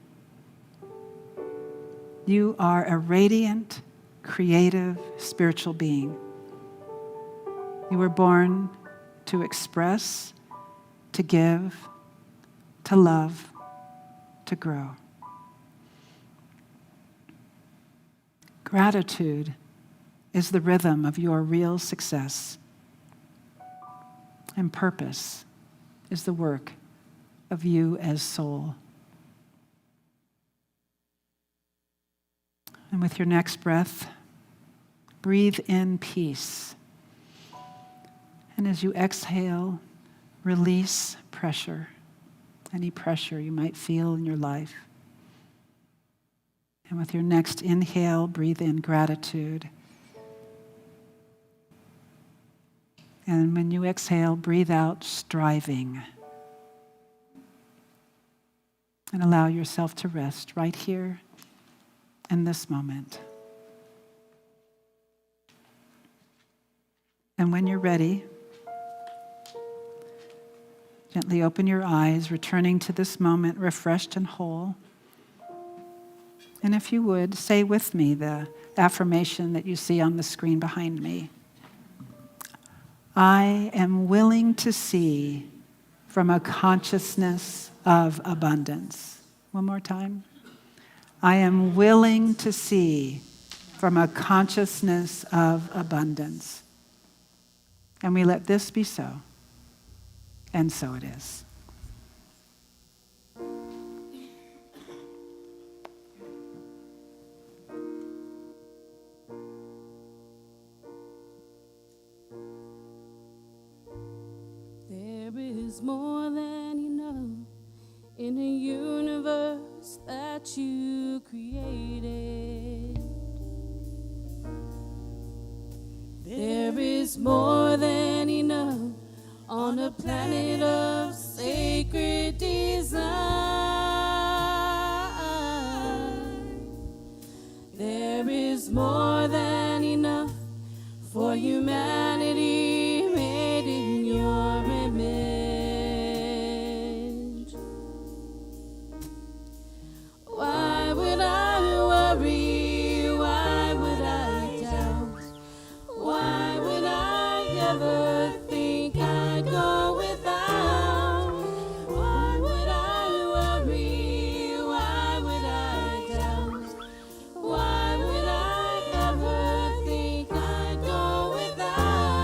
You are a radiant, creative, spiritual being. You were born to express, to give, to love, to grow. Gratitude is the rhythm of your real success. And purpose is the work of you as soul. And with your next breath, breathe in peace. And as you exhale, release pressure, any pressure you might feel in your life. And with your next inhale, breathe in gratitude. And when you exhale, breathe out striving. And allow yourself to rest right here in this moment. And when you're ready, gently open your eyes, returning to this moment refreshed and whole. And if you would, say with me the affirmation that you see on the screen behind me. I am willing to see from a consciousness of abundance. One more time. I am willing to see from a consciousness of abundance. And we let this be so. And so it is. There is more than enough in a universe that you created. There is more than enough on a planet of sacred design. There is more than enough for humanity made in your image. Why would I worry? Why would I doubt? Why would I ever think I'd go without? Why would I worry? Why would I doubt? Why would I ever think I'd go without?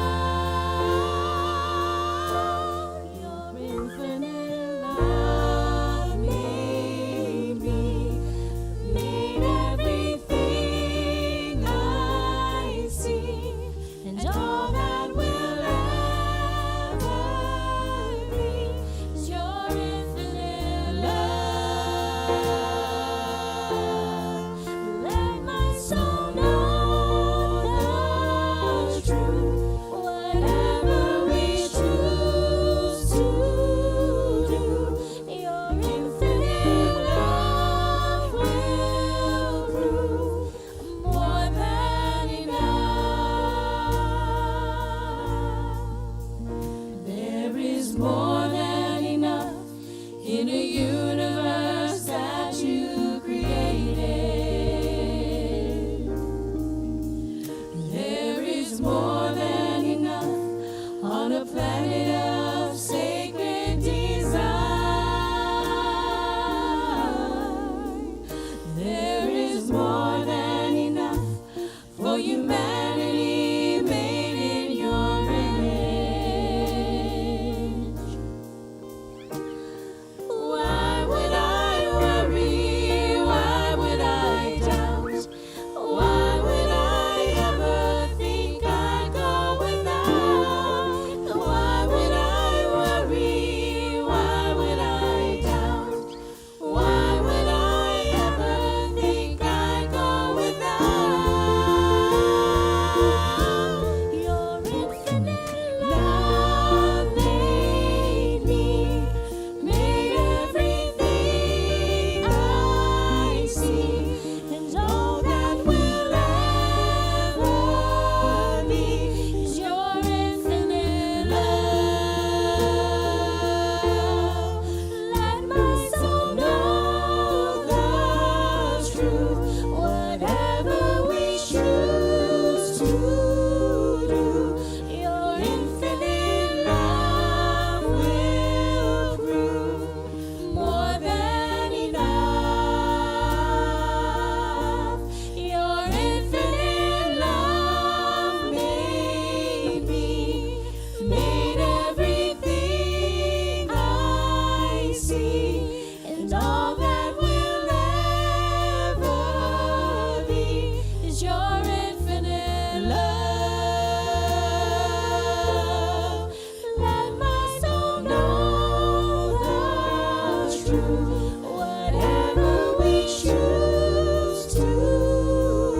true. Whatever we choose to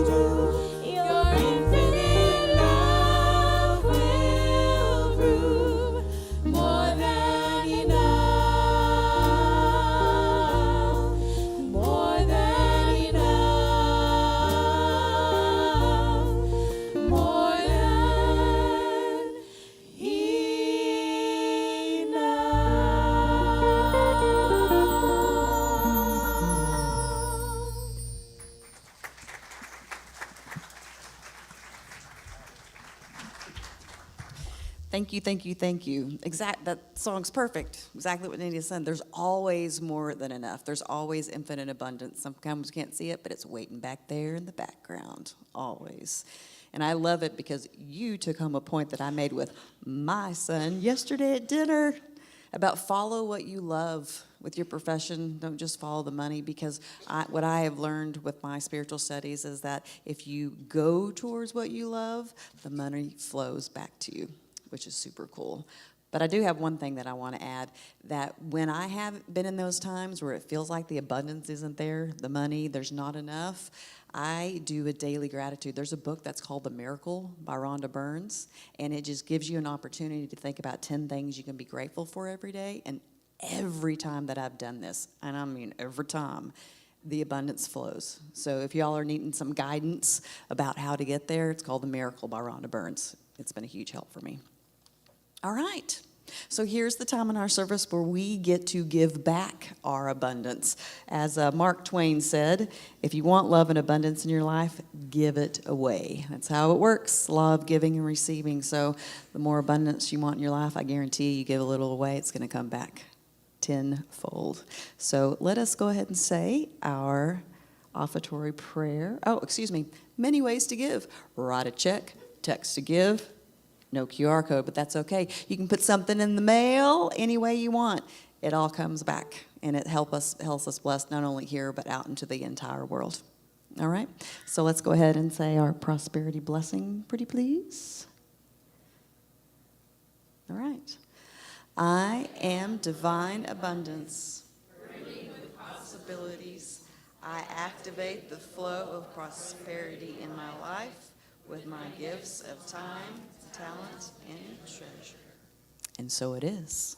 do, your infinite love will prove more than enough, more than enough, more than enough. Thank you, thank you, thank you. That song's perfect. Exactly what Nadia said. There's always more than enough. There's always infinite abundance. Sometimes you can't see it, but it's waiting back there in the background, always. And I love it because you took home a point that I made with my son yesterday at dinner about follow what you love with your profession. Don't just follow the money, because what I have learned with my spiritual studies is that if you go towards what you love, the money flows back to you, which is super cool. But I do have one thing that I want to add, that when I have been in those times where it feels like the abundance isn't there, the money, there's not enough, I do a daily gratitude. There's a book that's called The Miracle by Rhonda Burns, and it just gives you an opportunity to think about 10 things you can be grateful for every day. And every time that I've done this, and I mean every time, the abundance flows. So if y'all are needing some guidance about how to get there, it's called The Miracle by Rhonda Burns. It's been a huge help for me. All right. So here's the time in our service where we get to give back our abundance. As Mark Twain said, if you want love and abundance in your life, give it away. That's how it works, law of giving and receiving. So the more abundance you want in your life, I guarantee you give a little away, it's going to come back tenfold. So let us go ahead and say our offertory prayer. Oh, excuse me. Many ways to give. Write a check, text to give. No QR code, but that's okay. You can put something in the mail any way you want. It all comes back, and it helps us bless not only here, but out into the entire world. All right? So let's go ahead and say our prosperity blessing, pretty please. All right. I am divine abundance. Brimming with possibilities. I activate the flow of prosperity in my life with my gifts of time, talent, and treasure. And so it is.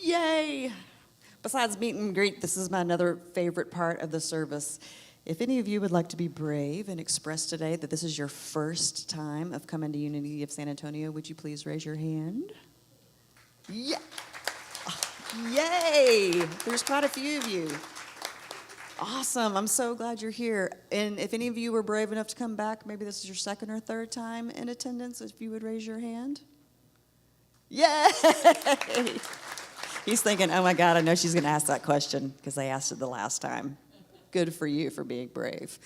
Yay! Besides meet and greet, this is my another favorite part of the service. If any of you would like to be brave and express today that this is your first time of coming to Unity of San Antonio, would you please raise your hand? Yeah. Yay! There's quite a few of you. Awesome. I'm so glad you're here. And if any of you were brave enough to come back, maybe this is your second or third time in attendance, if you would raise your hand. Yay! He's thinking, oh my God, I know she's going to ask that question because they asked it the last time. Good for you for being brave.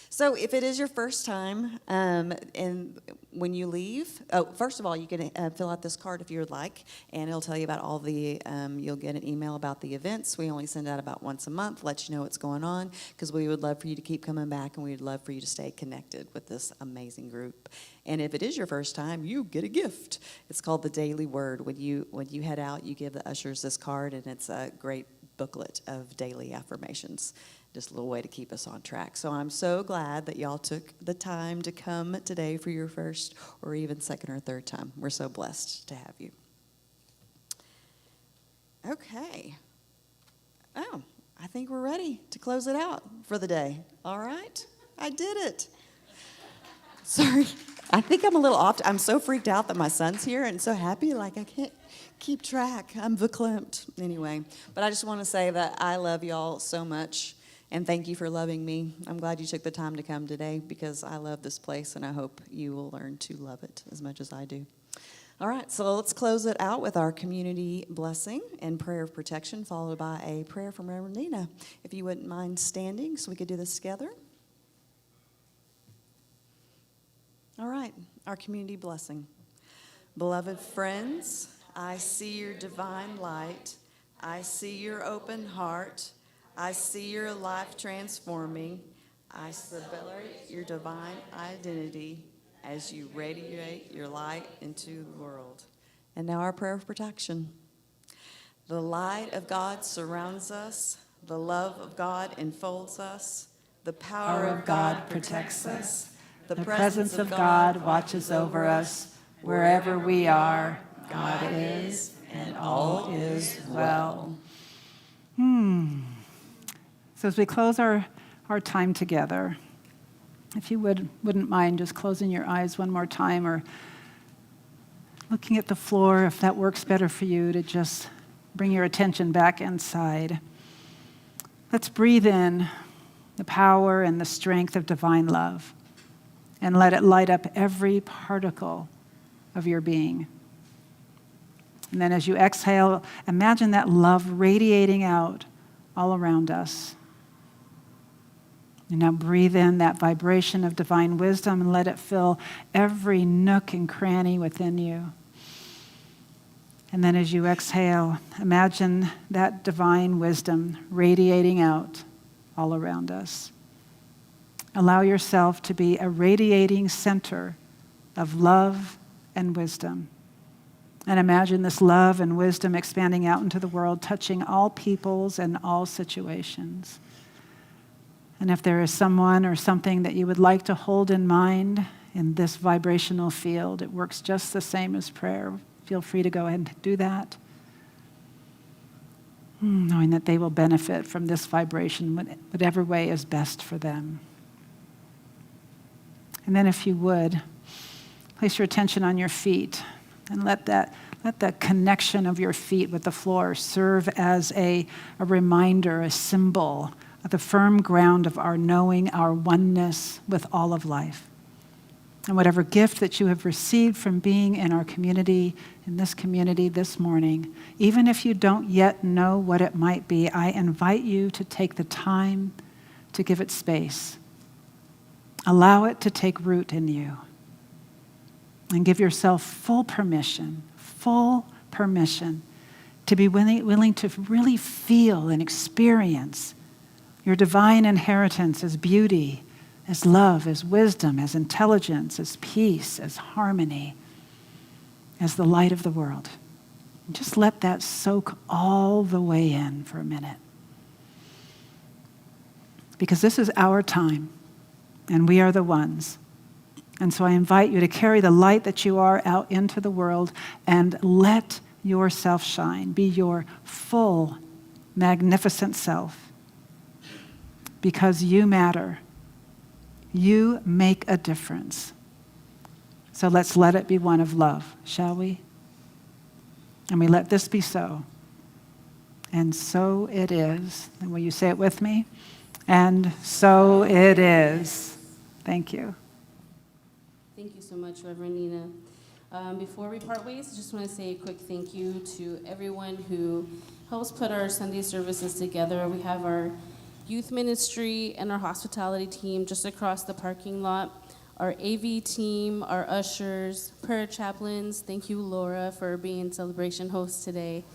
So if it is your first time, and when you leave, first of all, you can fill out this card if you would like, and it'll tell you about all the, you'll get an email about the events. We only send out about once a month, let you know what's going on, because we would love for you to keep coming back, and we would love for you to stay connected with this amazing group. And if it is your first time, you get a gift. It's called the Daily Word. When you head out, you give the ushers this card, and it's a great booklet of daily affirmations. Just a little way to keep us on track. So I'm so glad that y'all took the time to come today for your first or even second or third time. We're so blessed to have you. Okay. Oh, I think we're ready to close it out for the day. All right? I did it. Sorry. I think I'm a little off. I'm so freaked out that my son's here and so happy, like I can't keep track. I'm verklempt. Anyway, but I just want to say that I love y'all so much, and thank you for loving me. I'm glad you took the time to come today because I love this place, and I hope you will learn to love it as much as I do. All right, so let's close it out with our community blessing and prayer of protection, followed by a prayer from Reverend Nina. If you wouldn't mind standing so we could do this together. All right, our community blessing. Beloved friends, I see your divine light. I see your open heart. I see your life transforming. I celebrate your divine identity as you radiate your light into the world. And now our prayer of protection. The light of God surrounds us. The love of God enfolds us. The power of God protects us. The presence of God watches over us. Wherever we are, God is, and all is well. So as we close our time together, if you wouldn't mind just closing your eyes one more time or looking at the floor, if that works better for you, to just bring your attention back inside. Let's breathe in the power and the strength of divine love and let it light up every particle of your being. And then as you exhale, imagine that love radiating out all around us. And now breathe in that vibration of divine wisdom and let it fill every nook and cranny within you. And then as you exhale, imagine that divine wisdom radiating out all around us. Allow yourself to be a radiating center of love and wisdom. And imagine this love and wisdom expanding out into the world, touching all peoples and all situations. And if there is someone or something that you would like to hold in mind in this vibrational field, it works just the same as prayer. Feel free to go ahead and do that, knowing that they will benefit from this vibration, whatever way is best for them. And then if you would, place your attention on your feet and let that connection of your feet with the floor serve as a reminder, a symbol of the firm ground of our knowing our oneness with all of life. And whatever gift that you have received from being in our community, in this community this morning, even if you don't yet know what it might be, I invite you to take the time to give it space. Allow it to take root in you. And give yourself full permission to be willing to really feel and experience your divine inheritance as beauty, as love, as wisdom, as intelligence, as peace, as harmony, as the light of the world. And just let that soak all the way in for a minute. Because this is our time. And we are the ones. And so I invite you to carry the light that you are out into the world and let yourself shine. Be your full, magnificent self. Because you matter. You make a difference. So let's let it be one of love, shall we? And we let this be so. And so it is. And will you say it with me? And so it is. Thank you. Thank you so much, Reverend Nina. Before we part ways, I just want to say a quick thank you to everyone who helps put our Sunday services together. We have our youth ministry and our hospitality team just across the parking lot, our AV team, our ushers, prayer chaplains. Thank you, Laura, for being celebration host today.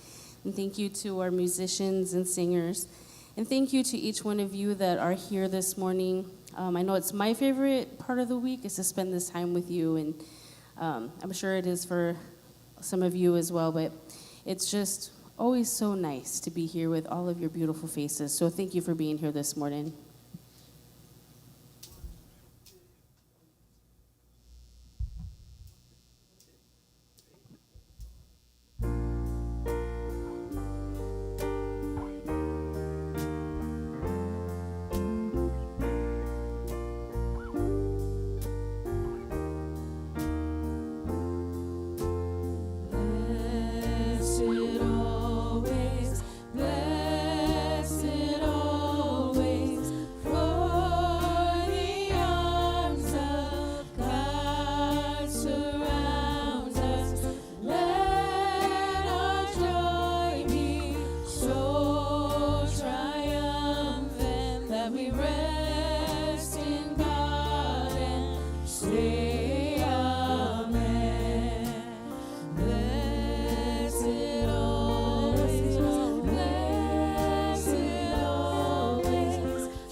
And thank you to our musicians and singers. And thank you to each one of you that are here this morning. I know it's my favorite part of the week is to spend this time with you, and I'm sure it is for some of you as well, but it's just always so nice to be here with all of your beautiful faces. So thank you for being here this morning. Blessed always, for the arms of God surrounds us. Let our joy be so triumphant that we rest in God and say amen. Blessed always,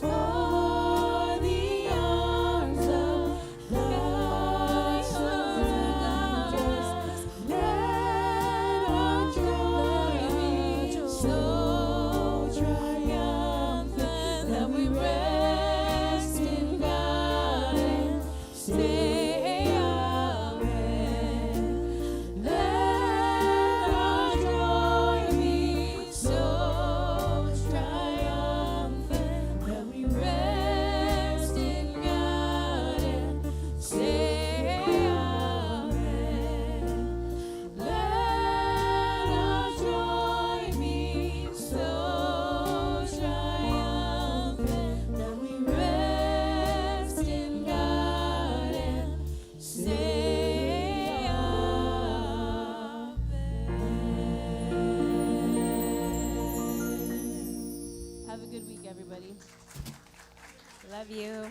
for the arms of God surround us. Let our joy be so triumphant that we rest in God and say amen. Let our joy be so triumphant that we rest in God and say amen. Let our joy be so triumphant that we rest in God and say amen. Have a good week, everybody. Love you.